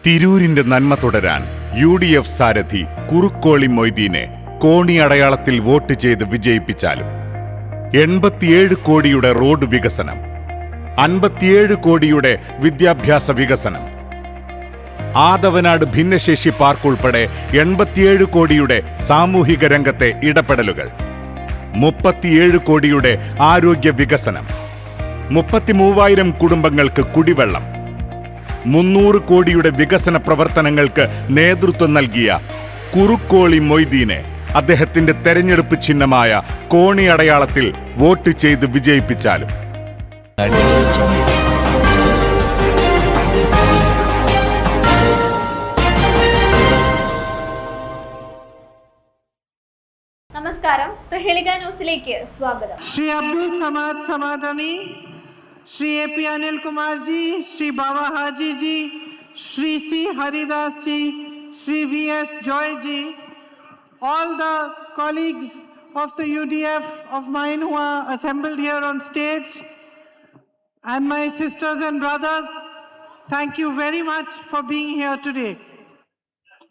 തിരൂരിന്റെ നന്മ തുടരാൻ UDF സാരഥി കുറുക്കോളി മൊയ്തീനെ കോണി അടയാളത്തിൽ വോട്ട് ചെയ്ത് വിജയിപ്പിച്ചാലും 87 കോടിയുടെ റോഡ് വികസനം, 57 കോടിയുടെ വിദ്യാഭ്യാസ വികസനം, ആദവനാട് ഭിന്നശേഷി പാർക്ക് ഉൾപ്പെടെ 87 കോടിയുടെ സാമൂഹിക രംഗത്തെ ഇടപെടലുകൾ, 37 കോടിയുടെ ആരോഗ്യ വികസനം, 33,000 കുടുംബങ്ങൾക്ക് കുടിവെള്ളം, 300 കോടിയുടെ വികസന പ്രവർത്തനങ്ങൾക്ക് നേതൃത്വം നൽകിയ കുറുക്കോളി മൊയ്തീനെ അദ്ദേഹത്തിന്റെ തെരഞ്ഞെടുപ്പ് ചിഹ്നമായ കോണി അടയാളത്തിൽ വോട്ട് ചെയ്ത് വിജയിപ്പിച്ചാലും നമസ്കാരം, പ്രഹേളിക ന്യൂസിലേക്ക് സ്വാഗതം. Shri Abdul Samad സമാദാനി, Shri AP Anil Kumar ji, Shri Baba Haji ji, Shri C Haridas ji, Shri VS Joy ji, all the colleagues of the UDF of mine who are assembled here on stage, and my sisters and brothers, thank you very much for being here today.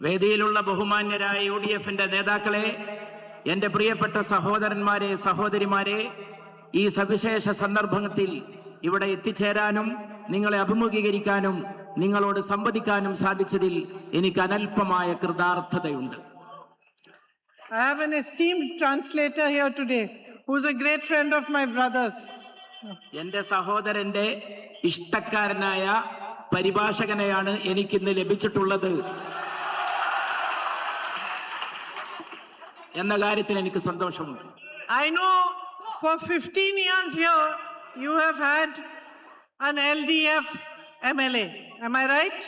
വേദിയിലുള്ള ബഹുമാന്യരായ UDF-ന്റെ നേതാക്കളെ, എൻ്റെ പ്രിയപ്പെട്ട സഹോദരന്മാരെ, സഹോദരിമാരെ, ഈ സവിശേഷ സന്ദർഭത്തിൽ ഇവിടെ എത്തിച്ചേരാനും നിങ്ങളെ അഭിമുഖീകരിക്കാനും നിങ്ങളോട് സംവദിക്കാനും സാധിച്ചതിൽ എനിക്ക് അനൽപമായ കൃതാർത്ഥതയുണ്ട്. I have an esteemed translator here today who is a great friend of my brothers. എൻ്റെ സഹോദരന്റെ ഇഷ്ടക്കാരനായ പരിഭാഷകനെയാണ് എനിക്കിന്ന് ലഭിച്ചിട്ടുള്ളത് എന്ന കാര്യത്തിൽ എനിക്ക് സന്തോഷമുണ്ട്. I know for 15 years here you have had an LDF MLA. Am I right?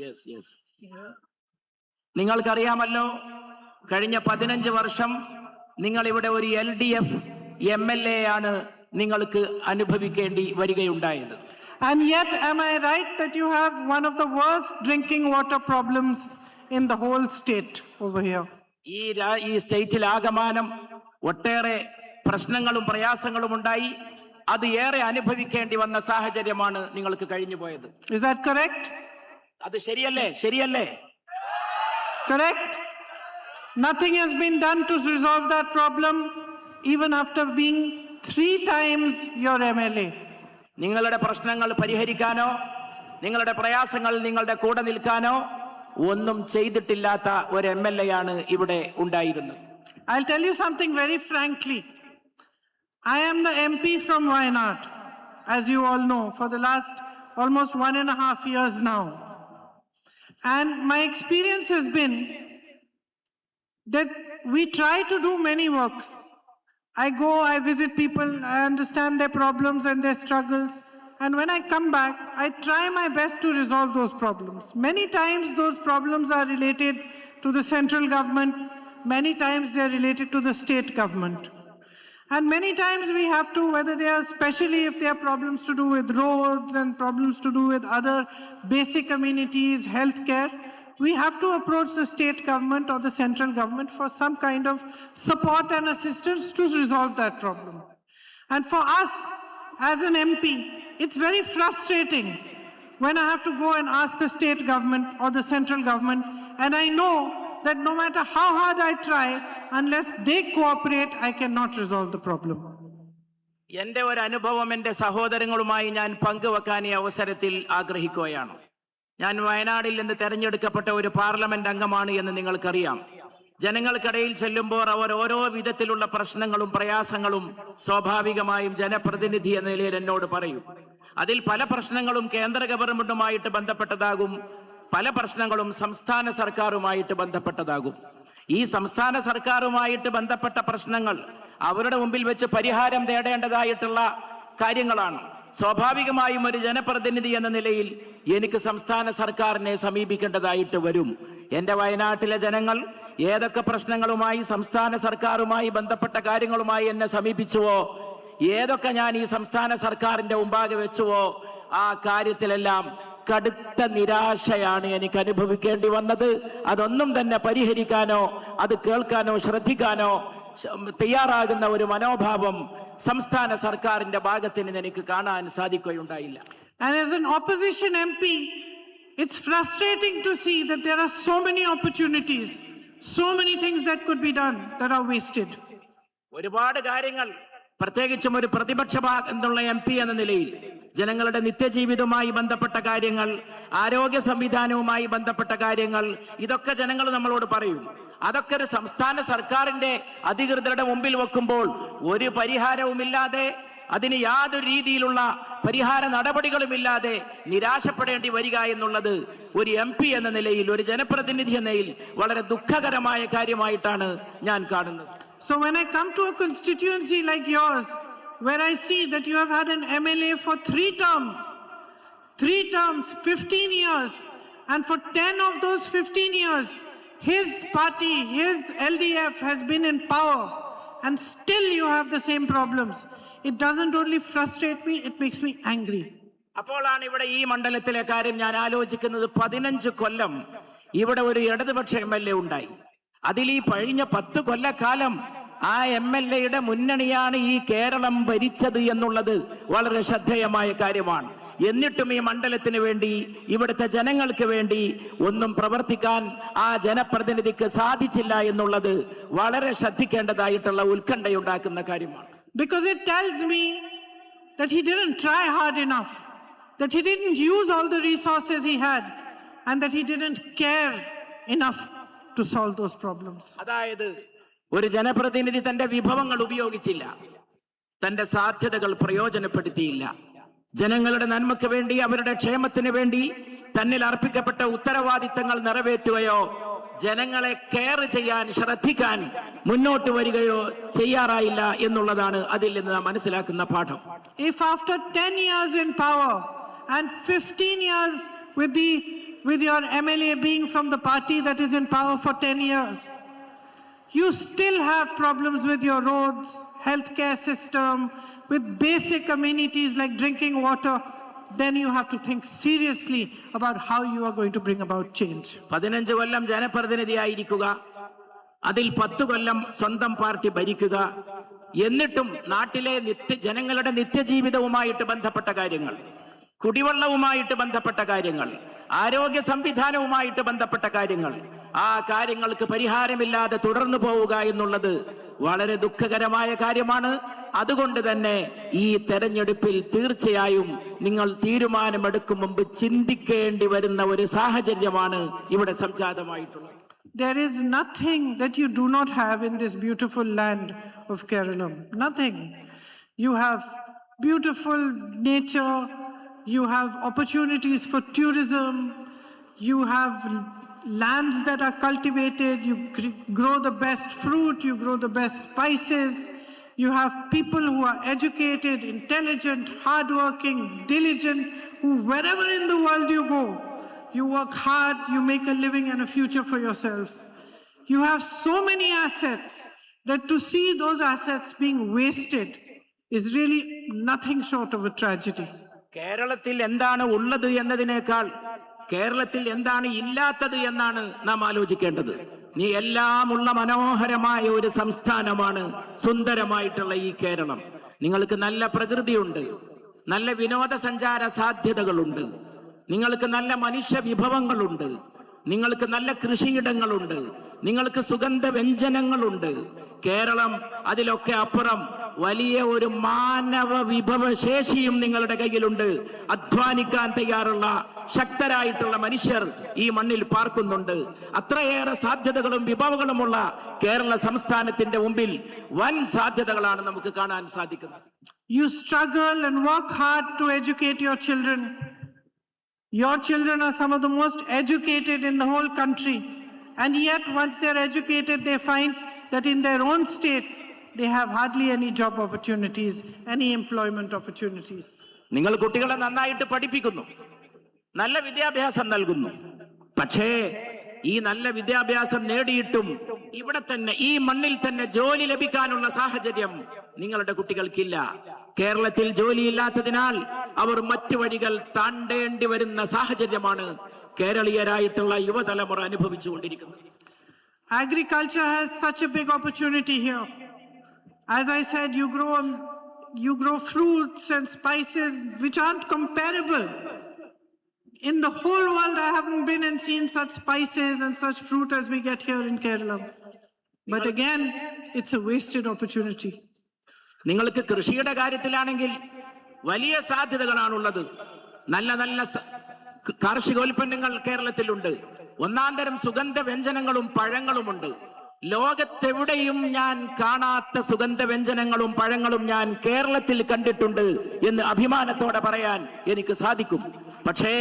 Yes, yes. നിങ്ങൾക്കറിയാമല്ലോ, കഴിഞ്ഞ 15 വർഷം നിങ്ങൾ ഇവിടെ ഒരു LDF MLA ആണ് നിങ്ങൾക്ക് അനുഭവിക്കേണ്ടി വരികയുണ്ടായത്. And yet am I right that you have one of the worst drinking water problems in the whole state over here? ഈ സ്റ്റേറ്റിൽ ആകമാനം ഒട്ടേറെ പ്രശ്നങ്ങളും പ്രയാസങ്ങളും ഉണ്ടായി. അത് ഏറെ അനുഭവിക്കേണ്ടി വന്ന സാഹചര്യമാണ് നിങ്ങൾക്ക് കഴിഞ്ഞു പോയത്. Is that correct? അത് ശരിയല്ലേ? ശരിയല്ലേ? Correct? Nothing has been done to resolve that problem even after being 3 times your MLA. നിങ്ങളുടെ പ്രശ്നങ്ങൾ പരിഹരിക്കാനോ നിങ്ങളുടെ പ്രയാസങ്ങൾ നിങ്ങളുടെ കൂടെ നിൽക്കാനോ ഒന്നും ചെയ്തിട്ടില്ലാത്ത ഒരു MLA ആണ് ഇവിടെ ഉണ്ടായിരുന്നത്. I'll tell you something very frankly. I am the MP from Wayanad, as you all know, for the last almost 1.5 years now. And my experience has been that we try to do many works. I go, I visit people, I understand their problems and their struggles. And when I come back, I try my best to resolve those problems. Many times those problems are related to the central government. Many times they are related to the state government. And many times we have to, whether they are, especially if they are problems to do with roads and problems to do with other basic amenities, healthcare, we have to approach the state government or the central government for some kind of support and assistance to resolve that problem. And for us, as an MP, it's very frustrating when I have to go and ask the state government or the central government, and I know that no matter how hard I try, unless they cooperate, I cannot resolve the problem. എൻ്റെ ഒരു അനുഭവം എൻ്റെ സഹോദരങ്ങളുമായി ഞാൻ പങ്കുവെക്കാൻ ഈ അവസരത്തിൽ ആഗ്രഹിക്കുകയാണ്. ഞാൻ വയനാടിൽ നിന്ന് തെരഞ്ഞെടുക്കപ്പെട്ട ഒരു പാർലമെന്റ് അംഗമാണ് എന്ന് നിങ്ങൾക്കറിയാം. ജനങ്ങൾക്കിടയിൽ ചെല്ലുമ്പോൾ അവർ ഓരോ വിധത്തിലുള്ള പ്രശ്നങ്ങളും പ്രയാസങ്ങളും സ്വാഭാവികമായും ജനപ്രതിനിധി എന്ന നിലയിൽ എന്നോട് പറയും. അതിൽ പല പ്രശ്നങ്ങളും കേന്ദ്ര ഗവൺമെന്റുമായിട്ട് ബന്ധപ്പെട്ടതാകും, പല പ്രശ്നങ്ങളും സംസ്ഥാന സർക്കാരുമായിട്ട് ബന്ധപ്പെട്ടതാകും. ഈ സംസ്ഥാന സർക്കാരുമായിട്ട് ബന്ധപ്പെട്ട പ്രശ്നങ്ങൾ അവരുടെ മുമ്പിൽ വെച്ച് പരിഹാരം തേടേണ്ടതായിട്ടുള്ള കാര്യങ്ങളാണ്. സ്വാഭാവികമായും ഒരു ജനപ്രതിനിധി എന്ന നിലയിൽ എനിക്ക് സംസ്ഥാന സർക്കാരിനെ സമീപിക്കേണ്ടതായിട്ട് വരും. എൻ്റെ വയനാട്ടിലെ ജനങ്ങൾ ഏതൊക്കെ പ്രശ്നങ്ങളുമായി സംസ്ഥാന സർക്കാരുമായി ബന്ധപ്പെട്ട കാര്യങ്ങളുമായി എന്നെ സമീപിച്ചുവോ, ഏതൊക്കെ ഞാൻ ഈ സംസ്ഥാന സർക്കാരിന്റെ മുമ്പാകെ വെച്ചുവോ, ആ കാര്യത്തിലെല്ലാം കടുത്ത നിരാശയാണ് എനിക്ക് അനുഭവിക്കേണ്ടി വന്നത്. അതൊന്നും തന്നെ പരിഹരിക്കാനോ അത് കേൾക്കാനോ ശ്രദ്ധിക്കാനോ തയ്യാറാകുന്ന ഒരു മനോഭാവം സംസ്ഥാന സർക്കാരിന്റെ ഭാഗത്ത് നിന്ന് എനിക്ക് കാണാൻ സാധിക്കുകയുണ്ടായില്ല. And as an opposition MP, It's frustrating to see that there are so many opportunities, so many things that could be done that are wasted. ഒരുപാട് കാര്യങ്ങൾ, പ്രത്യേകിച്ചും ഒരു പ്രതിപക്ഷ എന്നുള്ള MP എന്ന നിലയിൽ ജനങ്ങളുടെ നിത്യജീവിതവുമായി ബന്ധപ്പെട്ട കാര്യങ്ങൾ, ആരോഗ്യ സംവിധാനവുമായി ബന്ധപ്പെട്ട കാര്യങ്ങൾ, ഇതൊക്കെ ജനങ്ങൾ നമ്മളോട് പറയും. അതൊക്കെ ഒരു സംസ്ഥാന സർക്കാരിന്റെ അധികൃതരുടെ മുമ്പിൽ വെക്കുമ്പോൾ ഒരു പരിഹാരവുമില്ലാതെ, അതിന് യാതൊരു രീതിയിലുള്ള പരിഹാര നടപടികളുമില്ലാതെ നിരാശപ്പെടേണ്ടി വരിക എന്നുള്ളത് ഒരു MP എന്ന നിലയിൽ, ഒരു ജനപ്രതിനിധി എന്ന നിലയിൽ വളരെ ദുഃഖകരമായ കാര്യമായിട്ടാണ് ഞാൻ കാണുന്നത്. So when I come to a constituency like yours, where I see that you have had an MLA for 3 terms, 15 years, and for 10 of those 15 years, his party, his LDF has been in power, and still you have the same problems. It doesn't only frustrate me, it makes me angry. അപ്പോഴാണ് ഇവിടെ ഈ മണ്ഡലത്തിലെ കാര്യം ഞാൻ ആലോചിക്കുന്നത്. 15 കൊല്ലം ഇവിടെ ഒരു ഇടതുപക്ഷ MLA ഉണ്ടായി. അതിൽ ഈ കഴിഞ്ഞ 10 കൊല്ലക്കാലം ആ MLAയുടെ മുന്നണിയാണ് ഈ കേരളം ഭരിച്ചത് എന്നുള്ളത് വളരെ ശ്രദ്ധേയമായ കാര്യമാണ്. എന്നിട്ടും ഈ മണ്ഡലത്തിന് വേണ്ടി, ഇവിടുത്തെ ജനങ്ങൾക്ക് വേണ്ടി ഒന്നും പ്രവർത്തിക്കാൻ ആ ജനപ്രതിനിധിക്ക് സാധിച്ചില്ല എന്നുള്ളത് വളരെ ശ്രദ്ധിക്കേണ്ടതായിട്ടുള്ള ഉത്കണ്ഠയുണ്ടാക്കുന്ന കാര്യമാണ്. Because it tells me that he didn't try hard enough, that he didn't use all the resources he had, and that he didn't care enough to solve those problems. അതായത് ഒരു ജനപ്രതിനിധി തന്റെ വിഭവങ്ങൾ ഉപയോഗിച്ചില്ല, തന്റെ സാധ്യതകൾ പ്രയോജനപ്പെടുത്തിയില്ല, ജനങ്ങളുടെ നന്മയ്ക്ക് വേണ്ടി, അവരുടെ ക്ഷേമത്തിന് വേണ്ടി തന്നിൽ അർപ്പിക്കപ്പെട്ട ഉത്തരവാദിത്തങ്ങൾ നിറവേറ്റുകയോ ജനങ്ങളെ കെയർ ചെയ്യാൻ, ശ്രദ്ധിക്കാൻ മുന്നോട്ട് വരികയോ ചെയ്യാറായില്ല എന്നുള്ളതാണ് അതിൽ നിന്ന് നാം മനസ്സിലാക്കുന്ന പാഠം. If after 10 years in power and 15 years with your MLA being from the party that is in power for 10 years, you still have problems with your roads, healthcare system, with basic amenities like drinking water, then you have to think seriously about how you are going to bring about change. 15 കൊല്ലം ജനപ്രതിനിധിയായിരിക്കുക, അതിൽ 10 കൊല്ലം സ്വന്തം party ഭരിക്കുക, എന്നിട്ടും നാട്ടിലെ ജനങ്ങളുടെ നിത്യജീവിതവുമായിട്ട് ബന്ധപ്പെട്ട കാര്യങ്ങൾ, കുടിവെള്ളവുമായിട്ട് ബന്ധപ്പെട്ട കാര്യങ്ങൾ, ആരോഗ്യ സംവിധാനവുമായിട്ട് ബന്ധപ്പെട്ട കാര്യങ്ങൾ, ആ കാര്യങ്ങൾക്ക് പരിഹാരമില്ലാതെ തുടർന്നു പോവുക എന്നുള്ളത് വളരെ ദുഃഖകരമായ കാര്യമാണ്. അതുകൊണ്ട് തന്നെ ഈ തെരഞ്ഞെടുപ്പിൽ തീർച്ചയായും നിങ്ങൾ തീരുമാനമെടുക്കും മുമ്പ് ചിന്തിക്കേണ്ടി വരുന്ന ഒരു സാഹചര്യമാണ് ഇവിടെ സംജാതമായിട്ടുള്ളത്. There is nothing that you do not have in this beautiful land of Kerala. Nothing. You have beautiful nature, you have opportunities for tourism, you have lands that are cultivated, you grow the best fruit, you grow the best spices, you have people who are educated, intelligent, hardworking, diligent, who wherever in the world you go, you work hard, you make a living and a future for yourselves. You have so many assets that to see those assets being wasted is really nothing short of a tragedy. കേരളത്തിൽ എന്താണ് ഉള്ളത് എന്നതിനേക്കാൾ കേരളത്തിൽ എന്താണ് ഇല്ലാത്തത് എന്നാണ് നാം ആലോചിക്കേണ്ടത്. നീ എല്ലാമുള്ള മനോഹരമായ ഒരു സംസ്ഥാനമാണ് സുന്ദരമായിട്ടുള്ള ഈ കേരളം. നിങ്ങൾക്ക് നല്ല പ്രകൃതിയുണ്ട്, നല്ല വിനോദസഞ്ചാര സാധ്യതകളുണ്ട്, നിങ്ങൾക്ക് നല്ല മനുഷ്യ വിഭവങ്ങളുണ്ട്, നിങ്ങൾക്ക് നല്ല കൃഷിയിടങ്ങളുണ്ട്, നിങ്ങൾക്ക് സുഗന്ധ വ്യഞ്ജനങ്ങളുണ്ട്. കേരളം അതിലൊക്കെ അപ്പുറം വലിയ ഒരു മാനവ വിഭവശേഷിയും നിങ്ങളുടെ കയ്യിലുണ്ട്. അധ്വാനിക്കാൻ തയ്യാറുള്ള ശക്തരായിട്ടുള്ള മനുഷ്യർ ഈ മണ്ണിൽ പാർക്കുന്നുണ്ട്. അത്രയേറെ സാധ്യതകളും വിഭവങ്ങളുമുള്ള കേരള സംസ്ഥാനത്തിന്റെ മുമ്പിൽ വൻ സാധ്യതകളാണ് നമുക്ക് കാണാൻ സാധിക്കുന്നത്. You struggle and work hard to educate your children. Your children are some of the most educated in the whole country. And yet, once they're educated, they find that in their own state, they have hardly any job opportunities, any employment opportunities. നിങ്ങൾ കുട്ടികളെ നന്നായിട്ട് പഠിപ്പിക്കുന്നു, നല്ല വിദ്യാഭ്യാസം നൽകുന്നു. പക്ഷേ ഈ നല്ല വിദ്യാഭ്യാസം നേടിയിട്ടും ഇവിടെ തന്നെ ഈ മണ്ണിൽ തന്നെ ജോലി ലഭിക്കാനുള്ള സാഹചര്യം നിങ്ങളുടെ കുട്ടികൾക്കില്ല. കേരളത്തിൽ ജോലിയില്ലാത്തതിനാൽ അവർ മറ്റു വഴികൾ താണ്ടേണ്ടി വരുന്ന സാഹചര്യമാണ് കേരളീയരായിട്ടുള്ള യുവതലമുറ അനുഭവിച്ചുകൊണ്ടിരിക്കുന്നത്. Agriculture has such a big opportunity here. As I said, you grow fruits and spices which aren't comparable. In the whole world, I haven't been and seen such spices and such fruit as we get here in Kerala. But again, it's a wasted opportunity. നിങ്ങൾക്ക് കൃഷിയുടെ കാര്യത്തിലാണെങ്കിൽ വലിയ സാധ്യതകളാണുള്ളത്. നല്ല നല്ല കാർഷികോൽപ്പന്നങ്ങൾ കേരളത്തിലുണ്ട്. ഒന്നാം തരം സുഗന്ധ വ്യഞ്ജനങ്ങളും പഴങ്ങളുമുണ്ട്. ലോകത്തെവിടെയും ഞാൻ കാണാത്ത സുഗന്ധ വ്യഞ്ജനങ്ങളും പഴങ്ങളും ഞാൻ കേരളത്തിൽ കണ്ടിട്ടുണ്ട് എന്ന് അഭിമാനത്തോടെ പറയാൻ എനിക്ക് സാധിക്കും. പക്ഷേ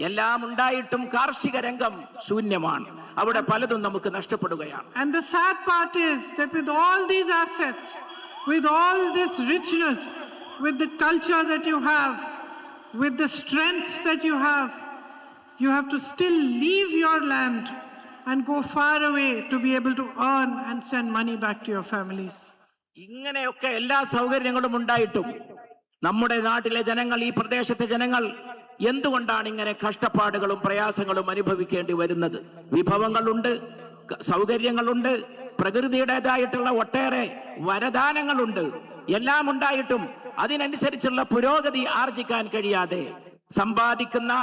എല്ലാം ഉണ്ടായിട്ടും കാർഷിക രംഗം ശൂന്യമാണ്. അവിടെ പലതും നമുക്ക് നഷ്ടപ്പെടുകയാണ്. And the sad part is that with all these assets, with all this richness, with the culture that you have, with the strengths that you have to still leave your land and go far away to be able to earn and send money back to your families. ഇങ്ങനെയൊക്കെ എല്ലാ സൗകര്യങ്ങളും ഉണ്ടായിട്ടും നമ്മുടെ നാട്ടിലെ ജനങ്ങൾ, ഈ പ്രദേശത്തെ ജനങ്ങൾ എന്തുകൊണ്ടാണ് ഇങ്ങനെ കഷ്ടപ്പാടുകളും പ്രയാസങ്ങളും അനുഭവിക്കേണ്ടി വരുന്നത്? വിഭവങ്ങളുണ്ട്, സൗകര്യങ്ങളുണ്ട്, പ്രകൃതിയുടേതായിട്ടുള്ള ഒട്ടേറെ വരദാനങ്ങളുണ്ട്. എല്ലാം ഉണ്ടായിട്ടും അതിനനുസരിച്ചുള്ള പുരോഗതി ആർജിക്കാൻ കഴിയാതെ, സമ്പാദിക്കുന്ന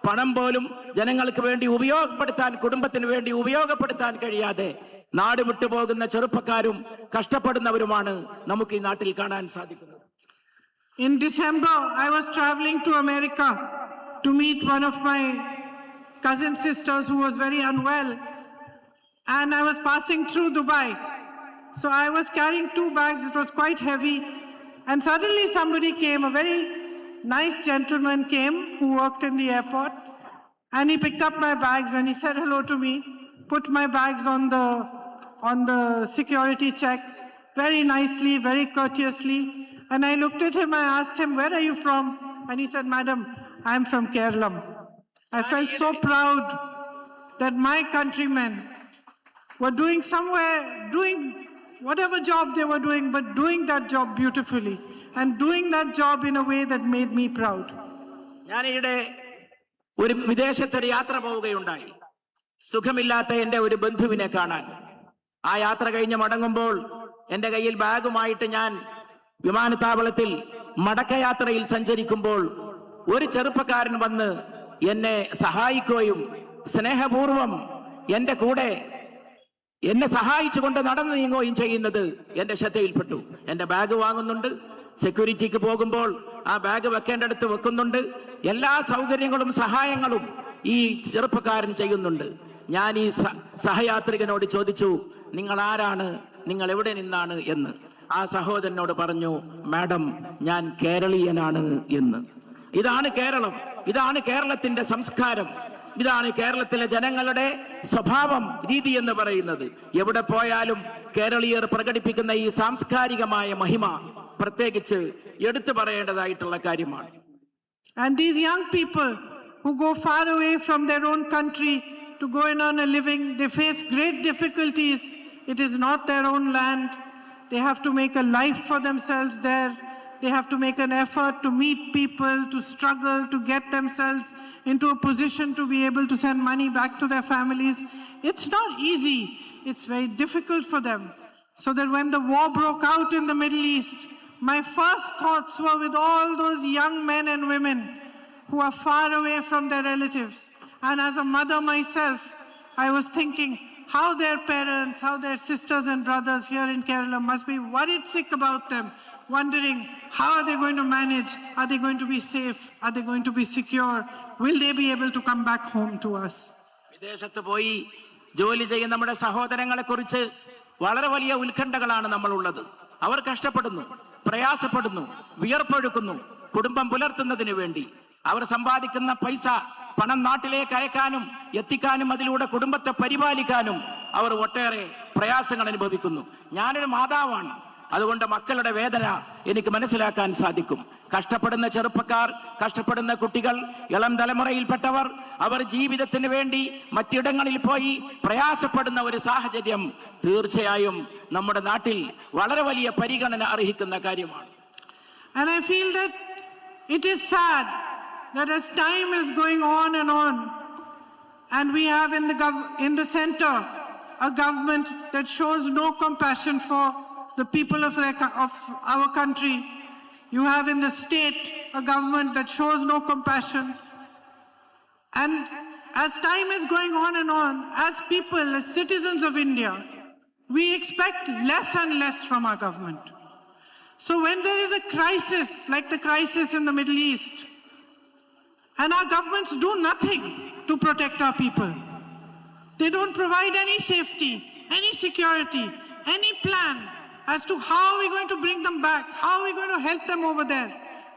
പണം പോലും ജനങ്ങൾക്ക് വേണ്ടി ഉപയോഗപ്പെടുത്താൻ, കുടുംബത്തിന് വേണ്ടി ഉപയോഗപ്പെടുത്താൻ കഴിയാതെ നാട് വിട്ടുപോകുന്ന ചെറുപ്പക്കാരും കഷ്ടപ്പെടുന്നവരുമാണ് നമുക്ക് ഈ നാട്ടിൽ കാണാൻ സാധിക്കുന്നത്. In December, I was traveling to America to meet one of my cousin sisters who was very unwell, and I was passing through Dubai. So I was carrying 2 bags, it was quite heavy, and suddenly somebody came, a very nice gentleman came who worked in the airport, and he picked up my bags and he said hello to me, put my bags on the security check very nicely, very courteously. And I looked at him, I asked him, where are you from? And he said, Madam, I'm from Kerala. I felt so proud that my countrymen were doing whatever job they were doing, but doing that job beautifully and doing that job in a way that made me proud. ഞാനിവിടെ ഒരു വിദേശത്തൊരു യാത്ര പോവുകയുണ്ടായി, സുഖമില്ലാത്ത എൻ്റെ ഒരു ബന്ധുവിനെ കാണാൻ. ആ യാത്ര കഴിഞ്ഞ് മടങ്ങുമ്പോൾ എൻ്റെ കയ്യിൽ ബാഗുമായിട്ട് ഞാൻ വിമാനത്താവളത്തിൽ മടക്കയാത്രയിൽ സഞ്ചരിക്കുമ്പോൾ ഒരു ചെറുപ്പക്കാരൻ വന്ന് എന്നെ സഹായിക്കുകയും സ്നേഹപൂർവം എൻ്റെ കൂടെ എന്നെ സഹായിച്ചുകൊണ്ട് നടന്നു നീങ്ങുകയും ചെയ്യുന്നത് എൻ്റെ ശ്രദ്ധയിൽപ്പെട്ടു. എൻ്റെ ബാഗ് വാങ്ങുന്നുണ്ട്, സെക്യൂരിറ്റിക്ക് പോകുമ്പോൾ ആ ബാഗ് വെക്കേണ്ടടുത്ത് വെക്കുന്നുണ്ട്, എല്ലാ സൗകര്യങ്ങളും സഹായങ്ങളും ഈ ചെറുപ്പക്കാരൻ ചെയ്യുന്നുണ്ട്. ഞാൻ ഈ സഹയാത്രികനോട് ചോദിച്ചു, നിങ്ങൾ ആരാണ്, നിങ്ങൾ എവിടെ നിന്നാണ് എന്ന്. ആ സഹോദരനോട് പറഞ്ഞു, മാഡം ഞാൻ കേരളീയനാണ് എന്ന്. ഇതാണ് കേരളം, ഇതാണ് കേരളത്തിന്റെ സംസ്കാരം, ഇതാണ് കേരളത്തിലെ ജനങ്ങളുടെ സ്വഭാവം, രീതി എന്ന് പറയുന്നത്. എവിടെ പോയാലും കേരളീയർ പ്രകടിപ്പിക്കുന്ന ഈ സാംസ്കാരികമായ മഹിമ പ്രത്യേകിച്ച് എടുത്തു പറയേണ്ടതായിട്ടുള്ള കാര്യമാണ്. And these young people who go far away from their own country to go and earn a living, they face great difficulties. It is not their own land. They have to make a life for themselves there. They have to make an effort to meet people, to struggle, to get themselves into a position to be able to send money back to their families. It's not easy. It's very difficult for them. So that when the war broke out in the Middle East, my first thoughts were with all those young men and women who are far away from their relatives. And as a mother myself, I was thinking how their parents, how their sisters and brothers here in Kerala must be worried sick about them, wondering how are they going to manage? Are they going to be safe? Are they going to be secure? Will they be able to come back home to us? വിദേശത്ത് പോയി ജോലി ചെയ്യുന്ന നമ്മുടെ സഹോദരങ്ങളെ കുറിച്ച് വളരെ വലിയ ഉത്കണ്ഠകളാണ് നമ്മളുള്ളത്. അവർ കഷ്ടപ്പെടുന്നു, പ്രയാസപ്പെടുന്നു, വിയർപ്പൊഴുക്കുന്നു കുടുംബം പുലർത്തുന്നതിന് വേണ്ടി. അവർ സമ്പാദിക്കുന്ന പൈസ, പണം നാട്ടിലേക്ക് അയക്കാനും എത്തിക്കാനും അതിലൂടെ കുടുംബത്തെ പരിപാലിക്കാനും അവർ ഒട്ടേറെ പ്രയാസങ്ങൾ അനുഭവിക്കുന്നു. ഞാനൊരു മാതാവാണ്, അതുകൊണ്ട് മക്കളുടെ വേദന എനിക്ക് മനസ്സിലാക്കാൻ സാധിക്കും. കഷ്ടപ്പെടുന്ന ചെറുപ്പക്കാർ, കഷ്ടപ്പെടുന്ന കുട്ടികൾ, ഇളം തലമുറയിൽപ്പെട്ടവർ, അവർ ജീവിതത്തിന് വേണ്ടി മറ്റിടങ്ങളിൽ പോയി പ്രയാസപ്പെടുന്ന ഒരു സാഹചര്യം തീർച്ചയായും നമ്മുടെ നാട്ടിൽ വളരെ വലിയ പരിഗണന അർഹിക്കുന്ന കാര്യമാണ്. And I feel that it is sad that as time is going on, and we have in the center a government that shows no compassion for the people of our country. You have in the state a government that shows no compassion. And as time is going on and on, as people, as citizens of India, we expect less and less from our government. So when there is a crisis, like the crisis in the Middle East, and our governments do nothing to protect our people, they don't provide any safety, any security, any plan as to how we're going to bring them back, how we're going to help them over there.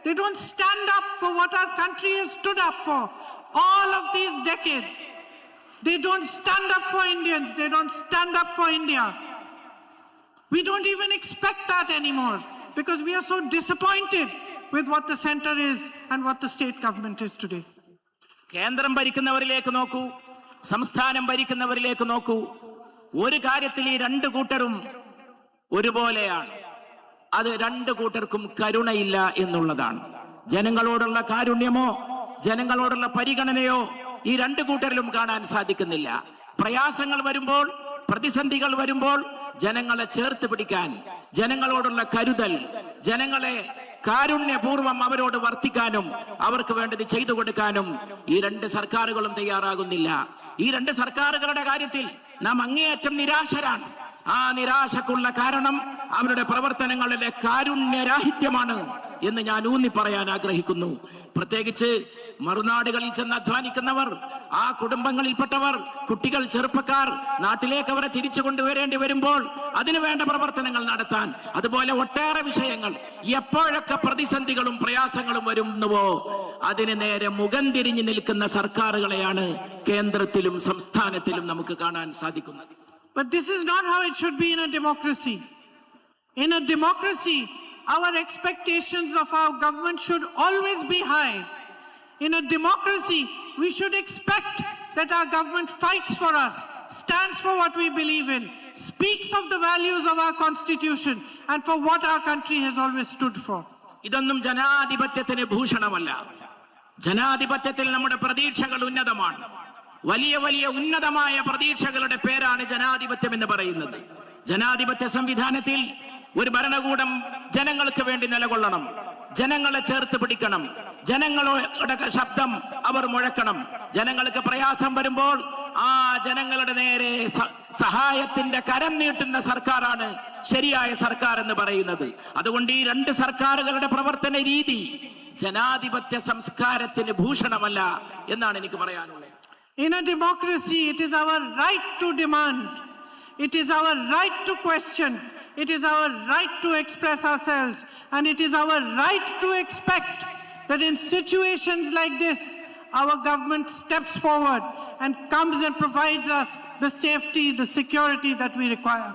They don't stand up for what our country has stood up for all of these decades. They don't stand up for Indians. They don't stand up for India. We don't even expect that anymore because we are so disappointed with what the center is and what the state government is today. കേന്ദ്രം ഭരിക്കുന്നവരിലേക്ക് നോക്കൂ, സംസ്ഥാനം ഭരിക്കുന്നവരിലേക്ക് നോക്കൂ. ഒരു കാര്യത്തിൽ ഈ രണ്ടു കൂട്ടരും ഒരുപോലെയാണ്. അത് രണ്ടു കൂട്ടർക്കും കരുണയില്ല എന്നുള്ളതാണ്. ജനങ്ങളോടുള്ള കാരുണ്യമോ ജനങ്ങളോടുള്ള പരിഗണനയോ ഈ രണ്ടു കൂട്ടരിലും കാണാൻ സാധിക്കുന്നില്ല. പ്രയാസങ്ങൾ വരുമ്പോൾ, പ്രതിസന്ധികൾ വരുമ്പോൾ ജനങ്ങളെ ചേർത്ത് പിടിക്കാൻ, ജനങ്ങളോടുള്ള കരുതൽ, ജനങ്ങളെ കാരുണ്യപൂർവ്വം അവരോട് വർത്തിക്കാനും അവർക്ക് വേണ്ടത് ചെയ്തു കൊടുക്കാനും ഈ രണ്ട് സർക്കാരുകളും തയ്യാറാകുന്നില്ല. ഈ രണ്ട് സർക്കാരുകളുടെ കാര്യത്തിൽ നാം അങ്ങേയറ്റം നിരാശരാണ്. ആ നിരാശക്കുള്ള കാരണം അവരുടെ പ്രവർത്തനങ്ങളിലെ കാരുണ്യരാഹിത്യമാണ് എന്ന് ഞാൻ ഊന്നി പറയാൻ ആഗ്രഹിക്കുന്നു. പ്രത്യേകിച്ച് മറുനാടുകളിൽ ചെന്ന് അധ്വാനിക്കുന്നവർ, ആ കുടുംബങ്ങളിൽപ്പെട്ടവർ, കുട്ടികൾ, ചെറുപ്പക്കാർ നാട്ടിലേക്ക് അവരെ തിരിച്ചു കൊണ്ടുവരേണ്ടി വരുമ്പോൾ അതിനു വേണ്ട പ്രവർത്തനങ്ങൾ നടത്താൻ, അതുപോലെ ഒട്ടേറെ വിഷയങ്ങൾ, എപ്പോഴൊക്കെ പ്രതിസന്ധികളും പ്രയാസങ്ങളും വരുന്നുവോ അതിന് നേരെ മുഖം തിരിഞ്ഞു നിൽക്കുന്ന സർക്കാരുകളെയാണ് കേന്ദ്രത്തിലും സംസ്ഥാനത്തിലും നമുക്ക് കാണാൻ സാധിക്കുന്നത്. But this is not how it should be in a democracy. In a democracy, our expectations of our government should always be high. In a democracy, we should expect that our government fights for us, stands for what we believe in, speaks of the values of our constitution and for what our country has always stood for. ഇതൊന്നും ജനാധിപത്യത്തിന് ഭൂഷണമല്ല. ജനാധിപത്യത്തിൽ നമ്മുടെ പ്രതീക്ഷകൾ ഉന്നതമാണ്. വലിയ വലിയ ഉന്നതമായ പ്രതീക്ഷകളുടെ പേരാണ് ജനാധിപത്യം എന്ന് പറയുന്നത്. ജനാധിപത്യ സംവിധാനത്തിൽ ഒരു ഭരണകൂടം ജനങ്ങൾക്ക് വേണ്ടി നിലകൊള്ളണം, ജനങ്ങളെ ചേർത്ത് പിടിക്കണം, ജനങ്ങളുടെ ശബ്ദം അവർ മുഴക്കണം. ജനങ്ങൾക്ക് പ്രയാസം വരുമ്പോൾ ആ ജനങ്ങളുടെ നേരെ സഹായത്തിന്റെ കരം നീട്ടുന്ന സർക്കാരാണ് ശരിയായ സർക്കാർ എന്ന് പറയുന്നത്. അതുകൊണ്ട് ഈ രണ്ട് സർക്കാരുകളുടെ പ്രവർത്തന രീതി ജനാധിപത്യ സംസ്കാരത്തിന് ഭൂഷണമല്ല എന്നാണ് എനിക്ക് പറയാനുള്ളത്. In a democracy, it is our right to demand. It is our right to question. It is our right to express ourselves. And it is our right to expect that in situations like this, our government steps forward and comes and provides us the safety, the security that we require.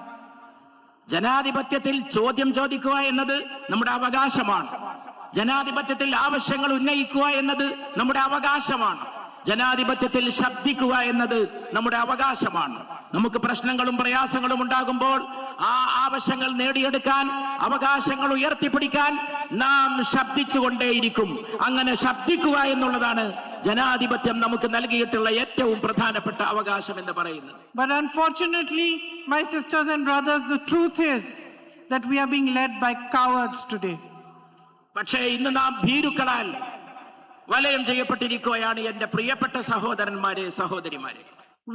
ജനാധിപത്യത്തിൽ ചോദ്യം ചോദിക്കുക എന്നത് നമ്മുടെ അവകാശമാണ്. ജനാധിപത്യത്തിൽ ആവശ്യങ്ങൾ ഉന്നയിക്കുക എന്നത് നമ്മുടെ അവകാശമാണ്. ജനാധിപത്യത്തിൽ ശബ്ദിക്കുക എന്നത് നമ്മുടെ അവകാശമാണ്. നമുക്ക് പ്രശ്നങ്ങളും പ്രയാസങ്ങളും ഉണ്ടാകുമ്പോൾ ആ ആവശ്യങ്ങൾ നേടിയെടുക്കാൻ, അവകാശങ്ങൾ ഉയർത്തിപ്പിടിക്കാൻ നാം ശബ്ദിച്ചുകൊണ്ടേയിരിക്കും. അങ്ങനെ ശബ്ദിക്കുക എന്നുള്ളതാണ് ജനാധിപത്യം നമുക്ക് നൽകിയിട്ടുള്ള ഏറ്റവും പ്രധാനപ്പെട്ട അവകാശം എന്ന് പറയുന്നത്. But unfortunately, my sisters and brothers, the truth is that we are being led by cowards today. പക്ഷേ ഇന്ന് നാം ഭീരുക്കളാൽ വലയം ചെയ്യപ്പെട്ടിരിക്കുകയാണ് എന്റെ പ്രിയപ്പെട്ട സഹോദരന്മാരെ, സഹോദരിമാരെ.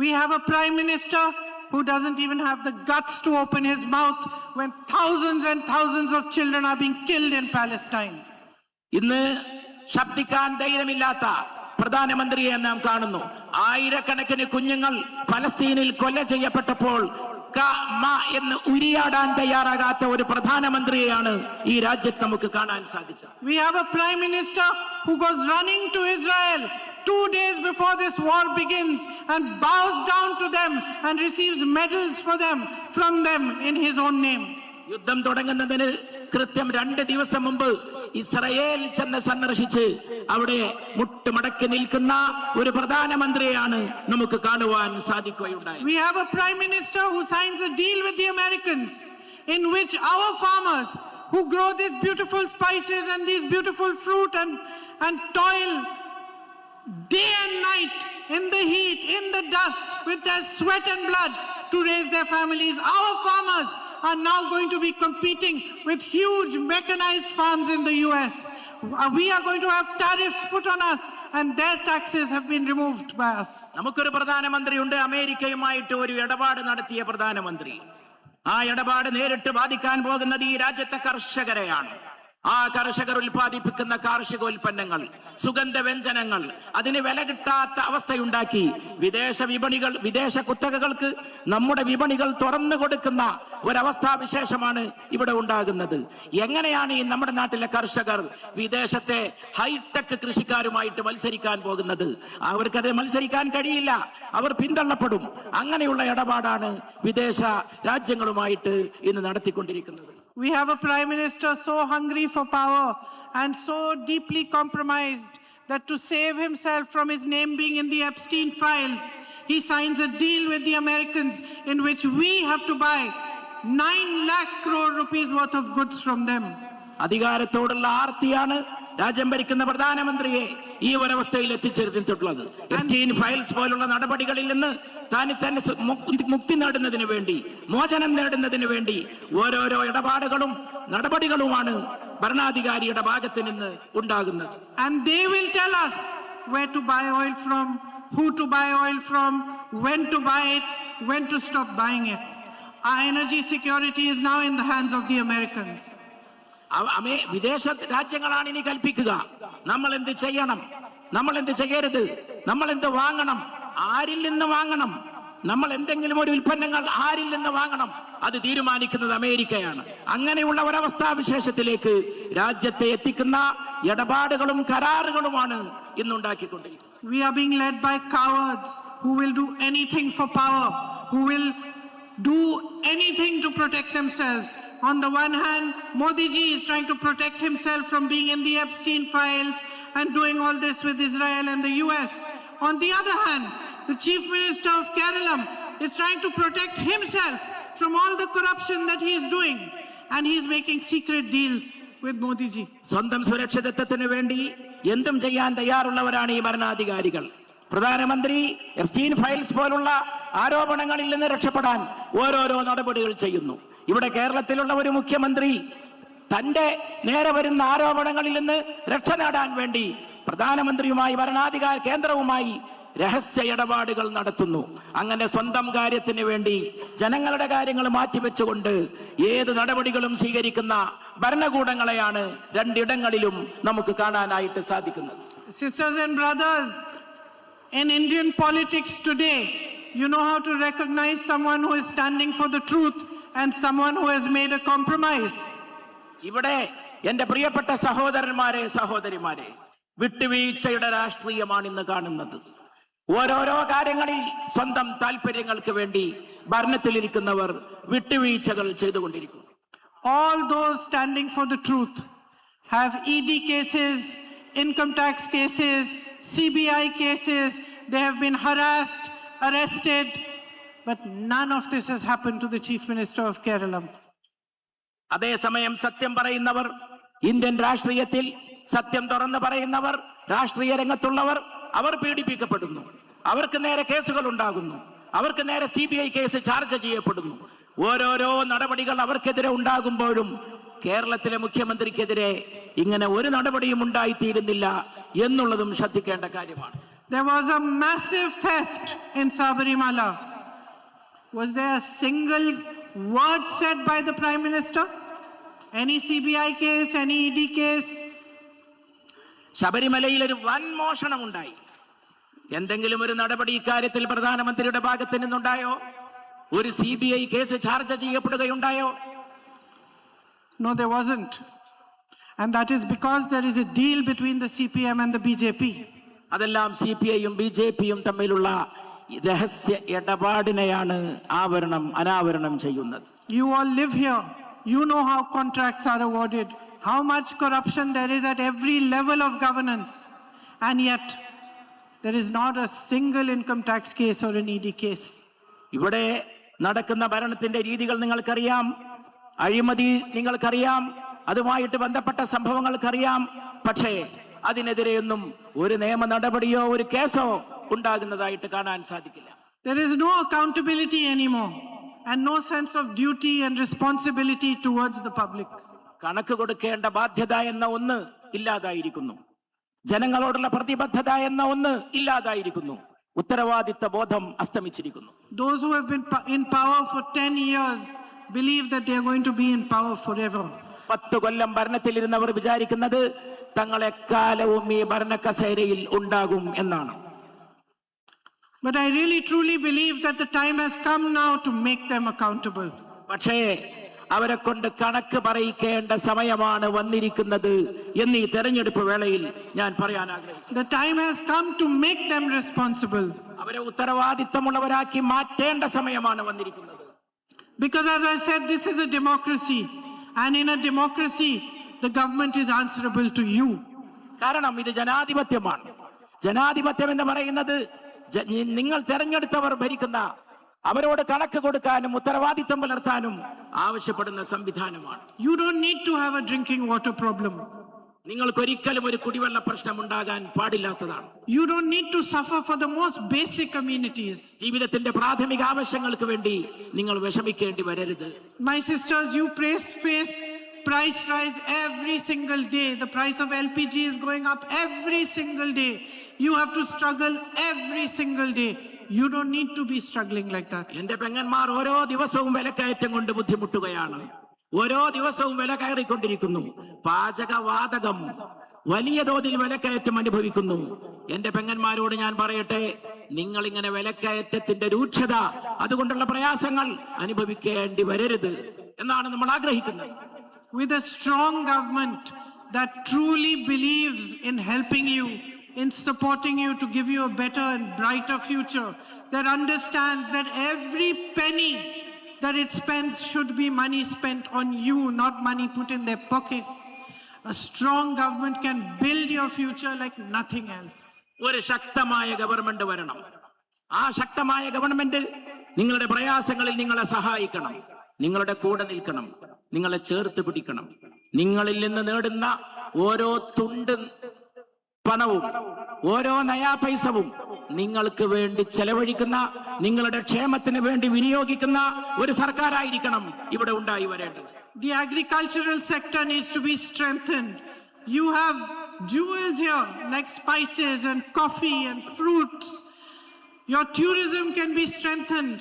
We have a prime minister who doesn't even have the guts to open his mouth when thousands and thousands of children are being killed in Palestine. ഇന്ന് ശബ്ദിക്കാൻ ധൈര്യമില്ലാത്ത പ്രധാനമന്ത്രിയെ നാം കാണുന്നു. ആയിരക്കണക്കിന് കുഞ്ഞുങ്ങൾ ഫലസ്തീനിൽ കൊല ചെയ്യപ്പെട്ടപ്പോൾ എന്ന് ഉരിയാടാൻ തയ്യാറാകാത്ത ഒരു പ്രധാനമന്ത്രിയെയാണ് ഈ രാജ്യത്ത് നമുക്ക് കാണാൻ സാധിച്ചത്. We have a prime minister who goes running to Israel 2 days before this war begins and bows down to them and receives medals from them in his own name. യുദ്ധം തുടങ്ങുന്നതിന് കൃത്യം 2 ദിവസം മുമ്പ് ഇസ്രായേൽ ചെന്ന് സന്ദർശിച്ച് അവിടെ മുട്ടുമടക്കി നിൽക്കുന്ന ഒരു പ്രധാനമന്ത്രിയെയാണ് നമുക്ക് കാണുവാൻ സാധിക്കുകയുണ്ടായി. We have a prime minister who signs a deal with the Americans in which our farmers who grow these beautiful spices and these beautiful fruit and toil day and night in the heat, in the dust, with their sweat and blood to raise their families. Our farmers are now going to be competing with huge mechanized farms in the US. We are going to have tariffs put on us and their taxes have been removed by us. നമുക്കൊരു പ്രധാനമന്ത്രിയുണ്ട്, അമേരിക്കയുമായിട്ട് ഒരു ഇടപാട് നടത്തിയ പ്രധാനമന്ത്രി. ആ ഇടപാട് നേരിട്ട് ബാധിക്കാൻ പോകുന്നത് ഈ രാജ്യത്തെ കർഷകരെയാണ്. ആ കർഷകർ ഉൽപ്പാദിപ്പിക്കുന്ന കാർഷികോൽപ്പന്നങ്ങൾ, സുഗന്ധവ്യഞ്ജനങ്ങൾ, അതിന് വില കിട്ടാത്ത അവസ്ഥയുണ്ടാക്കി വിദേശ കുത്തകകൾക്ക് നമ്മുടെ വിപണികൾ തുറന്നു കൊടുക്കുന്ന ഒരവസ്ഥാവിശേഷമാണ് ഇവിടെ ഉണ്ടാകുന്നത്. എങ്ങനെയാണ് ഈ നമ്മുടെ നാട്ടിലെ കർഷകർ വിദേശത്തെ ഹൈടെക് കൃഷിക്കാരുമായിട്ട് മത്സരിക്കാൻ പോകുന്നത്? അവർക്കത് മത്സരിക്കാൻ കഴിയില്ല, അവർ പിന്തള്ളപ്പെടും. അങ്ങനെയുള്ള ഇടപാടാണ് വിദേശ രാജ്യങ്ങളുമായിട്ട് ഇന്ന് നടത്തിക്കൊണ്ടിരിക്കുന്നത്. We have a prime minister so hungry for power and so deeply compromised that to save himself from his name being in the Epstein files, he signs a deal with the Americans in which we have to buy 9 lakh crore rupees worth of goods from them. അധികാരത്തോടുള്ള ആർത്തിയാണ് രാജ്യം ഭരിക്കുന്ന പ്രധാനമന്ത്രിയെ ഈ ഒരവസ്ഥയിൽ എത്തിച്ചേർന്നിട്ടുള്ളത്. Epstein files പോലുള്ള നടപടികളിൽ നിന്ന് തന്നെ മുക്തി നേടുന്നതിന് വേണ്ടി, മോചനം നേടുന്നതിന് വേണ്ടി ഓരോരോ ഇടപാടുകളും നടപടികളുമാണ് ഭരണാധികാരിയുടെ ഭാഗത്ത് നിന്ന് ഉണ്ടാകുന്നത്. And they will tell us where to buy oil from, who to buy oil from, when to buy it, when to stop buying it. Our energy security is now in the hands of the Americans. വിദേശ രാജ്യങ്ങളാണ് ഇനി കൽപ്പിക്കുക നമ്മൾ എന്ത് ചെയ്യണം, നമ്മൾ എന്ത് ചെയ്യരുത്, നമ്മൾ എന്ത് വാങ്ങണം, ആരിൽ നിന്ന് വാങ്ങണം, നമ്മൾ എന്തെങ്കിലും ഒരു ഉൽപ്പന്നങ്ങൾ ആരിൽ നിന്ന് വാങ്ങണം, അത് തീരുമാനിക്കുന്നത് അമേരിക്കയാണ്. അങ്ങനെയുള്ള ഒരവസ്ഥാവിശേഷത്തിലേക്ക് രാജ്യത്തെ എത്തിക്കുന്ന ഇടപാടുകളും കരാറുകളുമാണ് ഇന്നുണ്ടാക്കിക്കൊണ്ടിരിക്കുന്നത്. We are being led by cowards who will do anything for power, who will do anything to protect themselves. On the one hand, Modi ji is trying to protect himself from being in the Epstein files and doing all this with Israel and the US. On the other hand, the Chief Minister of Kerala is trying to protect himself from all the corruption that he is doing, and he is making secret deals with Modi ji. സ്വന്തം സുരക്ഷിതത്വത്തിന് വേണ്ടി എന്തും ചെയ്യാൻ തയ്യാറുള്ളവരാണ് ഈ ഭരണാധികാരികൾ. പ്രധാനമന്ത്രി Epstein files പോലുള്ള ആരോപണങ്ങളിൽ നിന്ന് രക്ഷപ്പെടാൻ ഓരോരോ നടപടികൾ ചെയ്യുന്നു. ഇവിടെ കേരളത്തിലുള്ള ഒരു മുഖ്യമന്ത്രി തന്റെ നേരെ വരുന്ന ആരോപണങ്ങളിൽ നിന്ന് രക്ഷ നേടാൻ വേണ്ടി പ്രധാനമന്ത്രിയുമായി കേന്ദ്രവുമായി രഹസ്യ ഇടപാടുകൾ നടത്തുന്നു. അങ്ങനെ സ്വന്തം കാര്യത്തിന് വേണ്ടി ജനങ്ങളുടെ കാര്യങ്ങൾ മാറ്റിവെച്ചുകൊണ്ട് ഏത് നടപടികളും സ്വീകരിക്കുന്ന ഭരണകൂടങ്ങളെയാണ് രണ്ടിടങ്ങളിലും നമുക്ക് കാണാനായിട്ട് സാധിക്കുന്നത്. Sisters and brothers, in Indian politics today, you know how to recognize someone who is standing for the truth and someone who has made a compromise. ഇവിടെ എന്റെ പ്രിയപ്പെട്ട സഹോദരന്മാരെ, സഹോദരിമാരെ, വിട്ടുവീഴ്ചയുടെ രാഷ്ട്രീയമാണ് ഇന്ന് കാണുന്നത്. ഓരോരോ കാര്യങ്ങളിൽ സ്വന്തം താല്പര്യങ്ങൾക്ക് വേണ്ടി ഭരണത്തിലിരിക്കുന്നവർ വിട്ടുവീഴ്ചകൾ ചെയ്തുകൊണ്ടിരിക്കുന്നു. All those standing for the truth have ED cases, income tax cases, CBI cases. They have been harassed, arrested, but none of this has happened to the Chief Minister of Kerala. അതേസമയം സത്യം പറയുന്നവർ, Indian രാഷ്ട്രീയത്തിൽ സത്യം തുറന്നു പറയുന്നവർ, രാഷ്ട്രീയ രംഗത്തുള്ളവർ, അവർ പീഡിപ്പിക്കപ്പെടുന്നു. അവർക്ക് നേരെ കേസുകൾ ഉണ്ടാകുന്നു, അവർക്ക് നേരെ CBI കേസ് ചാർജ് ചെയ്യപ്പെടുന്നു. ഓരോരോ നടപടികൾ അവർക്കെതിരെ ഉണ്ടാകുമ്പോഴും കേരളത്തിലെ മുഖ്യമന്ത്രിക്കെതിരെ ഇങ്ങനെ ഒരു നടപടിയും ഉണ്ടായിത്തീരുന്നില്ല എന്നുള്ളതും ശ്രദ്ധിക്കേണ്ട കാര്യമാണ്. There was a massive theft in Sabarimala. Was there a single word said by the Prime Minister? Any CBI case, any ED case? ശബരിമലയിൽ ഒരു വൻ മോഷണം ഉണ്ടായി. എന്തെങ്കിലും ഒരു നടപടി ഇക്കാര്യത്തിൽ പ്രധാനമന്ത്രിയുടെ ഭാഗത്ത് നിന്നുണ്ടായോ? ഒരു CBI കേസ് ചാർജ് ചെയ്യപ്പെടുകയുണ്ടായോ? No, there wasn't. And that is because there is a deal between the CPM and the BJP. അതെല്ലാം CPIയും BJPയും തമ്മിലുള്ള രഹസ്യ ഇടപാടിനെയാണ് അനാവരണം ചെയ്യുന്നത്. You all live here. You know how contracts are awarded, how much corruption there is at every level of governance. And yet, there is not a single income tax case or an ED case. ഇവിടെ നടക്കുന്ന ഭരണത്തിന്റെ രീതികൾ നിങ്ങൾക്കറിയാം, അഴിമതി നിങ്ങൾക്കറിയാം, അതുമായിട്ട് ബന്ധപ്പെട്ട സംഭവങ്ങൾക്കറിയാം. പക്ഷേ അതിനെതിരെയൊന്നും ഒരു നിയമ നടപടിയോ ഒരു കേസോ ഉണ്ടാകുന്നതായിട്ട് കാണാൻ സാധിക്കില്ല. There is no accountability anymore and no sense of duty and responsibility towards the public. കണക്ക് കൊടുക്കേണ്ട ബാധ്യത എന്ന ഒന്ന് ഇല്ലാതായിരിക്കുന്നു. ജനങ്ങളോടുള്ള പ്രതിബദ്ധത എന്ന ഒന്ന് ഇല്ലാതായിരിക്കുന്നു. ഉത്തരവാദിത്ത ബോധം അസ്തമിച്ചിരിക്കുന്നു. Those who have been in power for 10 years believe that they are going to be in power forever. 10 കൊല്ലം ഭരണത്തിലിരുന്നവർ വിചാരിക്കുന്നത് തങ്ങൾ എക്കാലവും ഈ ഭരണക്കസേരയിൽ ഉണ്ടാകും എന്നാണ്. But I really truly believe that the time has come now to make them accountable. പക്ഷേ അവരെ കൊണ്ട് കണക്ക് പറയിക്കേണ്ട സമയമാണ് വന്നിരിക്കുന്നത് എന്ന് ഈ തെരഞ്ഞെടുപ്പ് വേളയിൽ ഞാൻ പറയാൻ ആഗ്രഹിക്കുന്നു. The time has come to make them responsible. അവരെ ഉത്തരവാദിത്തമുള്ളവരാക്കി മാറ്റേണ്ട സമയമാണ് വന്നിരിക്കുന്നത്. Because as I said, this is a democracy. And in a democracy, the government is answerable to you. കാരണം ഇത് ജനാധിപത്യമാണ്. ജനാധിപത്യം എന്ന് പറയുന്നത് നിങ്ങൾ തെരഞ്ഞെടുത്തവർ ഭരിക്കുന്ന അവരോട് കണക്ക് കൊടുക്കാനും ഉത്തരവാദിത്തം പുലർത്താനും ആവശ്യപ്പെടുന്ന സംവിധാനമാണ്. You don't need to have a drinking water problem. നിങ്ങൾക്കൊരിക്കലും ഒരു കുടിവെള്ള പ്രശ്നം ഉണ്ടാകാൻ പാടില്ലാത്തതാണ്. You don't need to suffer for the most basic amenities. ജീവിതത്തിന്റെ പ്രാഥമിക ആവശ്യങ്ങൾക്ക് വേണ്ടി നിങ്ങൾ വിഷമിക്കേണ്ടി വരരുത്. My sisters, you face price rise every single day. The price of LPG is going up every single day. You have to struggle every single day. You don't need to be struggling like that. എന്റെ പെങ്ങന്മാർ ഓരോ ദിവസവും വിലക്കയറ്റം കൊണ്ട് ബുദ്ധിമുട്ടുകയാണ്. ഓരോ ദിവസവും വില കയറിക്കൊണ്ടിരിക്കുന്നു. പാചകവാതകം വലിയ തോതിൽ വിലക്കയറ്റം അനുഭവിക്കുന്നു. എന്റെ പെങ്ങന്മാരോട് ഞാൻ പറയട്ടെ, നിങ്ങൾ ഇങ്ങനെ വിലക്കയറ്റത്തിന്റെ രൂക്ഷത അതുകൊണ്ടുള്ള പ്രയാസങ്ങൾ അനുഭവിക്കേണ്ടി വരരുത് എന്നാണ് നമ്മൾ ആഗ്രഹിക്കുന്നത്. With a strong government that truly believes in helping you, in supporting you to give you a better and brighter future, that understands that every penny that it spends should be money spent on you, not money put in their pocket. A strong government can build your future like nothing else. ഒരു ശക്തമായ government വരണം. ആ ശക്തമായ government നിങ്ങളുടെ പ്രയാസങ്ങളിൽ നിങ്ങളെ സഹായിക്കണം, നിങ്ങളുടെ കൂടെ നിൽക്കണം, നിങ്ങളെ ചേർത്ത് പിടിക്കണം. നിങ്ങളിൽ നിന്ന് നേടുന്ന ഓരോ തുണ്ട് പണവും ഓരോ നയാ പൈസവും നിങ്ങൾക്ക് വേണ്ടി ചെലവഴിക്കുന്ന, നിങ്ങളുടെ ക്ഷേമത്തിന് വേണ്ടി വിനിയോഗിക്കുന്ന ഒരു സർക്കാരായിരിക്കണം ഇവിടെ ഉണ്ടായി വരേണ്ടത്. The agricultural sector needs to be strengthened. You have jewels here like spices and coffee and fruits. Your tourism can be strengthened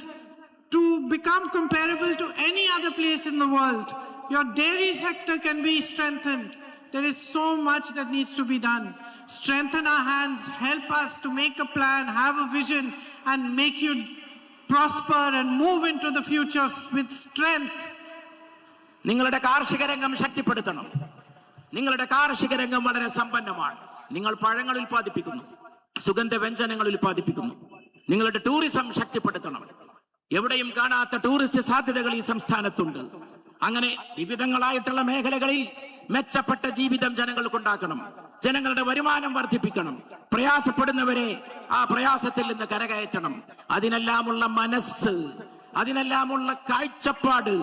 to become comparable to any other place in the world. Your dairy sector can be strengthened. There is so much that needs to be done. Strengthen our hands, help us to make a plan, have a vision, and make you prosper and move into the future with strength. നിങ്ങളുടെ കാർഷിക രംഗം ശക്തിപ്പെടുത്തണം. നിങ്ങളുടെ കാർഷിക രംഗം വളരെ സമ്പന്നമാണ്. നിങ്ങൾ പഴങ്ങൾ ഉൽപ്പാദിപ്പിക്കുന്നു, സുഗന്ധവ്യഞ്ജനങ്ങൾ ഉൽപ്പാദിപ്പിക്കുന്നു. നിങ്ങളുടെ ടൂറിസം ശക്തിപ്പെടുത്തണം. എവിടെയും കാണാത്ത ടൂറിസ്റ്റ് സാധ്യതകൾ ഈ സംസ്ഥാനത്തുണ്ട്. അങ്ങനെ വിവിധങ്ങളായിട്ടുള്ള മേഖലകളിൽ മെച്ചപ്പെട്ട ജീവിതം ജനങ്ങൾക്കുണ്ടാക്കണം. ജനങ്ങളുടെ വരുമാനം വർദ്ധിപ്പിക്കണം. പ്രയാസപ്പെടുന്നവരെ ആ പ്രയാസത്തിൽ നിന്ന് കരകയറ്റണം. അതിനെല്ലാമുള്ള മനസ്സ്, അതിനെല്ലാമുള്ള കാഴ്ചപ്പാട്,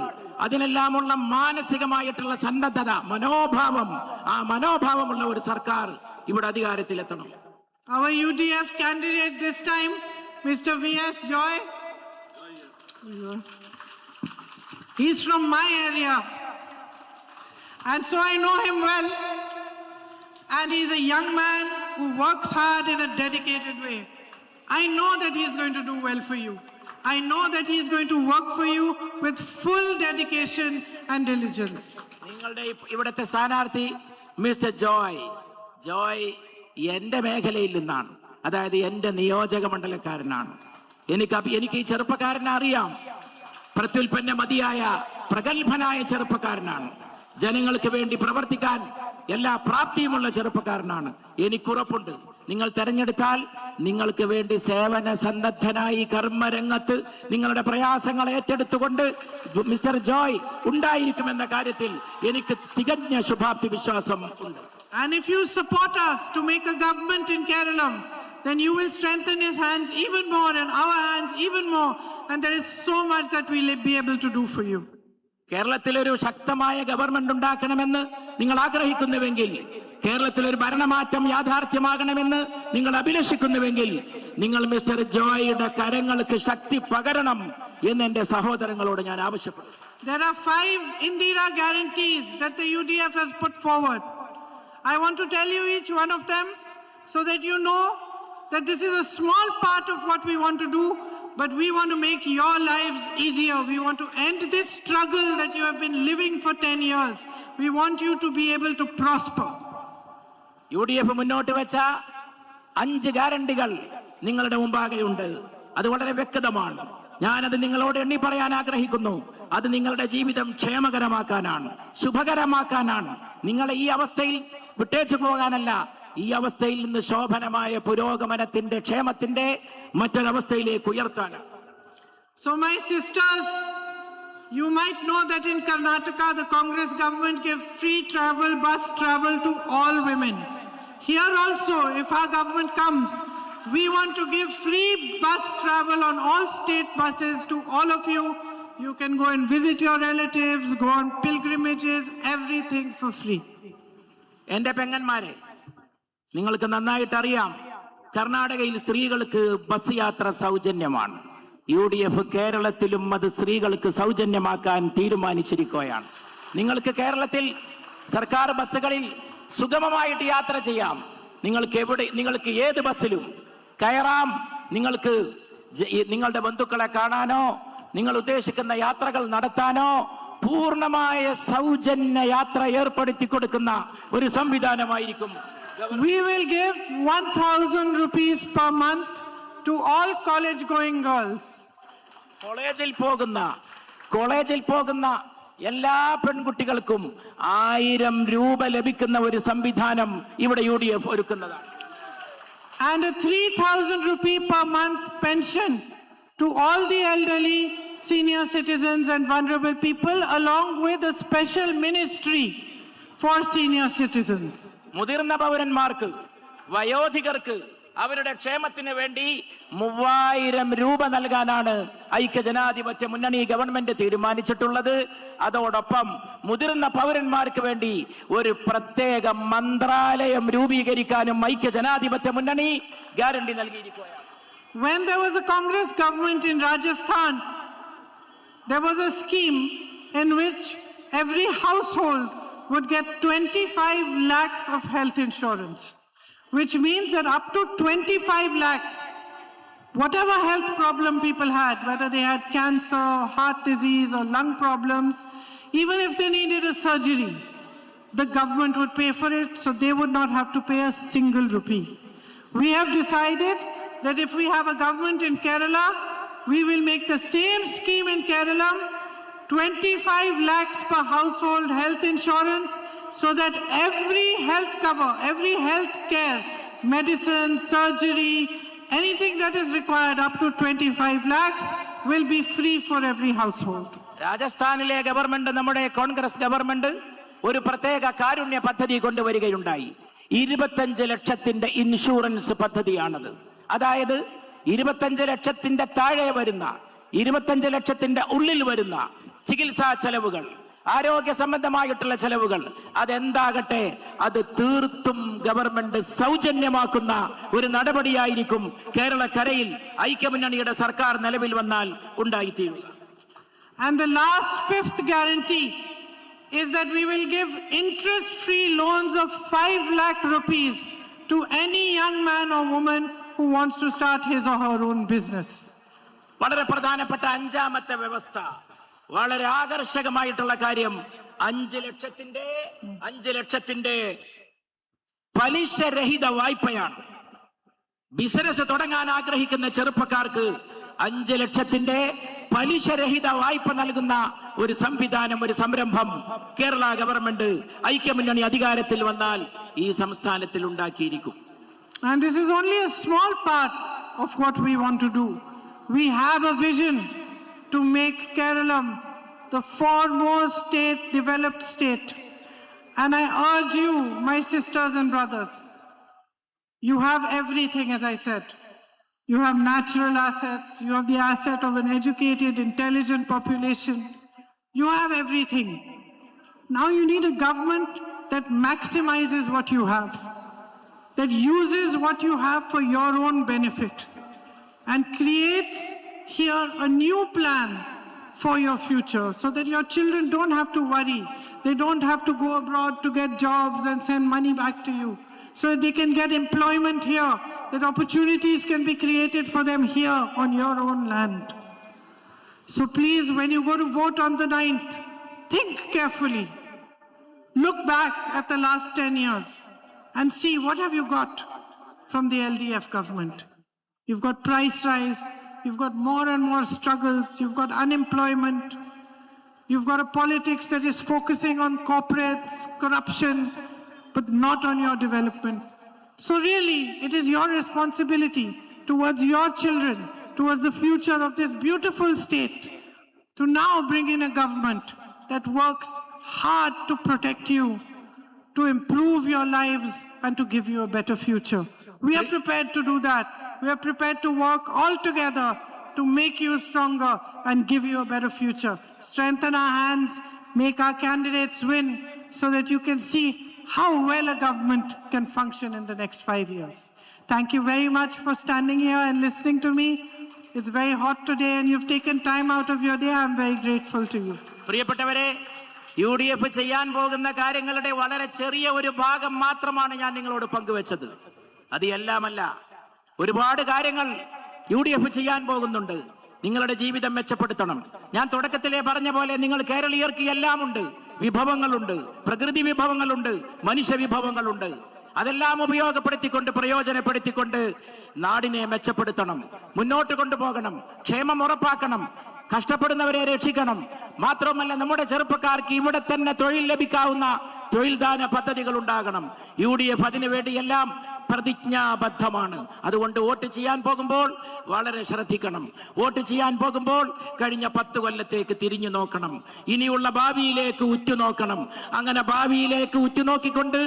അതിനെല്ലാമുള്ള മാനസികമായിട്ടുള്ള സന്നദ്ധത, മനോഭാവം, ആ മനോഭാവമുള്ള ഒരു സർക്കാർ ഇവിടെ അധികാരത്തിലെത്തണം. Our UDF candidate this time, Mr. V.S. Joy. He's from my area, and so I know him well. And he's a young man who works hard in a dedicated way. I know that he's going to do well for you. I know that he's going to work for you with full dedication and diligence. നിങ്ങളുടെ ഇവിടുത്തെ സ്ഥാനാർത്ഥി mister Joy എന്റെ മേഖലയിൽ നിന്നാണ്, അതായത് എന്റെ നിയോജക മണ്ഡലക്കാരനാണ്. എനിക്ക് ഈ ചെറുപ്പക്കാരനെ അറിയാം. പ്രത്യുൽപ്പന്ന മതിയായ പ്രഗത്ഭനായ ചെറുപ്പക്കാരനാണ്. ജനങ്ങൾക്ക് വേണ്ടി പ്രവർത്തിക്കാൻ എല്ലാ പ്രാപ്തിയുമുള്ള ചെറുപ്പക്കാരനാണ്. എനിക്കുറപ്പുണ്ട്, നിങ്ങൾ തെരഞ്ഞെടുത്താൽ നിങ്ങൾക്ക് വേണ്ടി സേവന സന്നദ്ധനായി കർമ്മരംഗത്ത് നിങ്ങളുടെ പ്രയാസങ്ങൾ ഏറ്റെടുത്തുകൊണ്ട് മിസ്റ്റർ ജോയ് ഉണ്ടായിരിക്കുമെന്ന കാര്യത്തിൽ എനിക്ക് തികഞ്ഞ ശുഭാപ്തി വിശ്വാസം ഉണ്ട്. And if you support us to make a government in Kerala, then you will strengthen his hands even more and our hands even more. And there is so much that we will be able to do for you. കേരളത്തിൽ ഒരു ശക്തമായ government ഉണ്ടാക്കണമെന്ന് നിങ്ങൾ ആഗ്രഹിക്കുന്നുവെങ്കിൽ, കേരളത്തിൽ ഒരു ഭരണമാറ്റം യാഥാർത്ഥ്യമാകണമെന്ന് നിങ്ങൾ അഭിലഷിക്കുന്നുവെങ്കിൽ, നിങ്ങൾ മിസ്റ്റർ ജോയിയുടെ കരങ്ങൾക്ക് ശക്തി പകരണം എന്ന് എന്റെ സഹോദരങ്ങളോട് ഞാൻ ആവശ്യപ്പെടുന്നു. There are 5 Indira guarantees that the UDF has put forward. I want to tell you each one of them so that you know that this is a small part of what we want to do, but we want to make your lives easier. We want to end this struggle that you have been living for 10 years. We want you to be able to prosper. UDF മുന്നോട്ട് വെച്ച 5 ഗ്യാരണ്ടികൾ നിങ്ങളുടെ മുമ്പാകെയുണ്ട്. അത് വളരെ വ്യക്തമാണ്. ഞാനത് നിങ്ങളോട് എണ്ണി പറയാൻ ആഗ്രഹിക്കുന്നു. അത് നിങ്ങളുടെ ജീവിതം ക്ഷേമകരമാക്കാനാണ്, ശുഭകരമാക്കാനാണ്. നിങ്ങളെ ഈ അവസ്ഥയിൽ വിട്ടേച്ചു പോകാനല്ല, ഈ അവസ്ഥയിൽ നിന്ന് ശോഭനമായ പുരോഗമനത്തിന്റെ, ക്ഷേമത്തിന്റെ മറ്റൊരവസ്ഥയിലേക്ക് ഉയർത്താനാണ്. So my sisters, you might know that in Karnataka the Congress government gave free travel, bus travel to all women. Here also, if our government comes, we want to give free bus travel on all state buses to all of you. You can go and visit your relatives, go on pilgrimages, everything for free. എന്റെ പെങ്ങന്മാരെ, നിങ്ങൾക്ക് നന്നായിട്ട് അറിയാം, കർണാടകയിൽ സ്ത്രീകൾക്ക് bus യാത്ര സൗജന്യമാണ്. UDF കേരളത്തിലും അത് സ്ത്രീകൾക്ക് സൗജന്യമാക്കാൻ തീരുമാനിച്ചിരിക്കുകയാണ്. നിങ്ങൾക്ക് കേരളത്തിൽ സർക്കാർ ബസ്സുകളിൽ സുഗമമായിട്ട് യാത്ര ചെയ്യാം. നിങ്ങൾക്ക് ഏത് ബസ്സിലും കയറാം. നിങ്ങൾക്ക് നിങ്ങളുടെ ബന്ധുക്കളെ കാണാനോ നിങ്ങൾ ഉദ്ദേശിക്കുന്ന യാത്രകൾ നടത്താനോ പൂർണ്ണമായ സൗജന്യ യാത്ര ഏർപ്പെടുത്തി കൊടുക്കുന്ന ഒരു സംവിധാനമായിരിക്കും. We will give 1,000 rupees per month to all college going girls. കോളേജിൽ പോകുന്ന എല്ലാ പെൺകുട്ടികൾക്കും 1000 രൂപ ലഭിക്കുന്ന ഒരു സംവിധാനം ഇവിടെ UDF ഒരുക്കുന്നതാണ്. And a 3,000 rupee per month pension to all the elderly, senior citizens and vulnerable people, along with a special ministry for senior citizens. മുതിർന്ന പൗരന്മാർക്ക്, വയോധികർക്ക് അവരുടെ ക്ഷേമത്തിന് വേണ്ടി 3000 രൂപ നൽകാനാണ് ഐക്യജനാധിപത്യ മുന്നണി ഗവൺമെന്റ് തീരുമാനിച്ചിട്ടുള്ളത്. അതോടൊപ്പം മുതിർന്ന പൗരന്മാർക്ക് വേണ്ടി ഒരു പ്രത്യേക മന്ത്രാലയം രൂപീകരിക്കാനും ഐക്യജനാധിപത്യ മുന്നണി ഗ്യാരണ്ടി നൽകിയിരിക്കുകയാണ്. When there was a Congress government in Rajasthan, there was a scheme in which every household would get 25 lakhs of health insurance, which means that up to 25 lakhs, whatever health problem people had, whether they had cancer, heart disease or lung problems, even if they needed a surgery, the government would pay for it, so they would not have to pay a single rupee. We have decided that if we have a government in Kerala, we will make the same scheme in Kerala, 25 lakhs per household health insurance, so that every health cover, every health care, medicine, surgery, anything that is required up to 25 lakhs will be free for every household. രാജസ്ഥാനിലെ government, നമ്മുടെ Congress government ഒരു പ്രത്യേക കാരുണ്യ പദ്ധതി കൊണ്ടുവരികയുണ്ടായി. 25 ലക്ഷത്തിന്റെ insurance പദ്ധതിയാണത്. അതായത് 25 ലക്ഷത്തിന്റെ താഴെ വരുന്ന, 25 ലക്ഷത്തിന്റെ ഉള്ളിൽ വരുന്ന ചികിത്സാ ചെലവുകൾ, ആരോഗ്യ സംബന്ധമായിട്ടുള്ള ചെലവുകൾ, അതെന്താകട്ടെ, അത് തീർത്തും ഗവൺമെന്റ് സൗജന്യമാക്കുന്ന ഒരു നടപടിയായിരിക്കും കേരളക്കരയിൽ ഐക്യമുന്നണിയുടെ സർക്കാർ നിലവിൽ വന്നാൽ ഉണ്ടായിത്തീരുക. And the last 5th guarantee is that we will give interest-free loans of 5 lakh rupees to any young man or woman who wants to start his or her own business. വളരെ പ്രധാനപ്പെട്ട 5ാമത്തെ വ്യവസ്ഥ, വളരെ ആകർഷകമായിട്ടുള്ള കാര്യം, 5 ലക്ഷത്തിന്റെ പലിശരഹിത വായ്പയാണ്. ബിസിനസ് തുടങ്ങാൻ ആഗ്രഹിക്കുന്ന ചെറുപ്പക്കാർക്ക് 5 ലക്ഷത്തിന്റെ പലിശരഹിത വായ്പ നൽകുന്ന ഒരു സംവിധാനം, ഒരു സംരംഭം കേരള ഗവൺമെന്റ് ഐക്യമുന്നണി അധികാരത്തിൽ വന്നാൽ ഈ സംസ്ഥാനത്തിൽ ഉണ്ടാക്കിയിരിക്കും. And this is only a small part of what we want to do. We have a vision to make Kerala the foremost developed state. And I urge you, my sisters and brothers, you have everything, as I said. You have natural assets, you have the asset of an educated, intelligent population. You have everything. Now you need a government that maximizes what you have, that uses what you have for your own benefit, and creates here a new plan for your future, so that your children don't have to worry. They don't have to go abroad to get jobs and send money back to you. so that they can get employment here, that opportunities can be created for them here on your own land. So please, when you go to vote on the 9th, think carefully. Look back at the last 10 years and see what have you got from the LDF government. You've got price rise, you've got more and more struggles, you've got unemployment, you've got a politics that is focusing on corporates, corruption, but not on your development. So really, it is your responsibility towards your children, towards the future of this beautiful state, to now bring in a government that works hard to protect you, to improve your lives, and to give you a better future. We are prepared to do that. We are prepared to work all together to make you stronger and give you a better future. Strengthen our hands, make our candidates win, so that you can see how well a government can function in the next 5 years. Thank you very much for standing here and listening to me. It's very hot today and you've taken time out of your day. I'm very grateful to you. പ്രിയപ്പെട്ടവരെ, UDF ചെയ്യാൻ പോകുന്ന കാര്യങ്ങളുടെ വളരെ ചെറിയ ഒരു ഭാഗം മാത്രമാണ് ഞാൻ നിങ്ങളോട് പങ്കുവെച്ചത്. അത് എല്ലാമല്ല, ഒരുപാട് കാര്യങ്ങൾ UDF ചെയ്യാൻ പോകുന്നുണ്ട്. നിങ്ങളുടെ ജീവിതം മെച്ചപ്പെടുത്തണം. ഞാൻ തുടക്കത്തിലേ പറഞ്ഞ പോലെ നിങ്ങൾ കേരളീയർക്ക് എല്ലാമുണ്ട്. വിഭവങ്ങളുണ്ട്, പ്രകൃതി വിഭവങ്ങളുണ്ട്, മനുഷ്യ വിഭവങ്ങളുണ്ട്. അതെല്ലാം ഉപയോഗപ്പെടുത്തിക്കൊണ്ട് പ്രയോജനപ്പെടുത്തിക്കൊണ്ട് നാടിനെ മെച്ചപ്പെടുത്തണം, മുന്നോട്ട് കൊണ്ടുപോകണം, ക്ഷേമം ഉറപ്പാക്കണം, കഷ്ടപ്പെടുന്നവരെ രക്ഷിക്കണം. മാത്രമല്ല, നമ്മുടെ ചെറുപ്പക്കാർക്ക് ഇവിടെ തന്നെ തൊഴിൽ ലഭിക്കാവുന്ന തൊഴിൽദാന പദ്ധതികൾ ഉണ്ടാകണം. UDF അതിനുവേണ്ടിയെല്ലാം പ്രതിജ്ഞാബദ്ധമാണ്. അതുകൊണ്ട് വോട്ട് ചെയ്യാൻ പോകുമ്പോൾ വളരെ ശ്രദ്ധിക്കണം. വോട്ട് ചെയ്യാൻ പോകുമ്പോൾ കഴിഞ്ഞ 10 കൊല്ലത്തേക്ക് തിരിഞ്ഞു നോക്കണം. ഇനിയുള്ള ഭാവിയിലേക്ക് ഉറ്റുനോക്കണം. അങ്ങനെ ഭാവിയിലേക്ക് ഉറ്റുനോക്കിക്കൊണ്ട്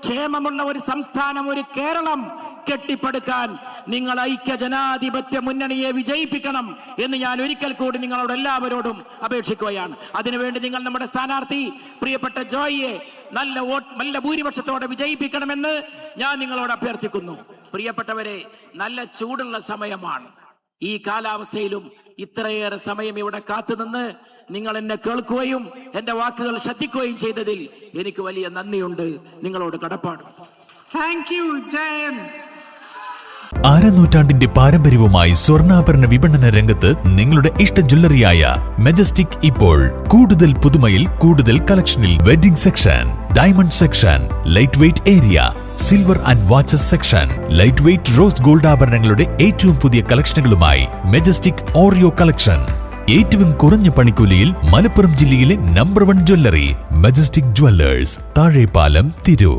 ക്ഷേമമുള്ള ഒരു സംസ്ഥാനം, ഒരു കേരളം കെട്ടിപ്പടുക്കാൻ നിങ്ങൾ ഐക്യ ജനാധിപത്യ മുന്നണിയെ വിജയിപ്പിക്കണം എന്ന് ഞാൻ ഒരിക്കൽ കൂടി നിങ്ങളോട് എല്ലാവരോടും അപേക്ഷിക്കുകയാണ്. അതിനുവേണ്ടി നിങ്ങൾ നമ്മുടെ സ്ഥാനാർത്ഥി പ്രിയപ്പെട്ട ജോയിയെ നല്ല ഭൂരിപക്ഷത്തോടെ വിജയിപ്പിക്കണമെന്ന് ഞാൻ നിങ്ങളോട് അഭ്യർത്ഥിക്കുന്നു. പ്രിയപ്പെട്ടവരെ, നല്ല ചൂടുള്ള സമയമാണ്. ഈ കാലാവസ്ഥയിലും ഇത്രയേറെ സമയം ഇവിടെ കാത്തുനിന്ന് നിങ്ങൾ എന്നെ കേൾക്കുകയും എന്റെ വാക്കുകൾ ശ്രദ്ധിക്കുകയും ചെയ്തതിൽ എനിക്ക് വലിയ നന്ദിയുണ്ട്. നിങ്ങളോട് കടപ്പാടും. Thank you, Jayan. അരനൂറ്റാണ്ടിന്റെ പാരമ്പര്യവുമായി സ്വർണ്ണാഭരണ വിപണന രംഗത്ത് നിങ്ങളുടെ ഇഷ്ട ജ്വല്ലറിയായ മെജസ്റ്റിക് ഇപ്പോൾ കൂടുതൽ പുതുമയിൽ കൂടുതൽ കളക്ഷനിൽ wedding section, diamond section, light weight area, silver and watches section, light weight rose gold ആഭരണങ്ങളുടെ ഏറ്റവും പുതിയ കളക്ഷനുകളുമായി മെജസ്റ്റിക് ഓറിയോ കളക്ഷൻ. ഏറ്റവും കുറഞ്ഞ പണിക്കൂലിയിൽ മലപ്പുറം ജില്ലയിലെ number 1 jewellery majestic Jewellers, Thazhepalam, Tirur.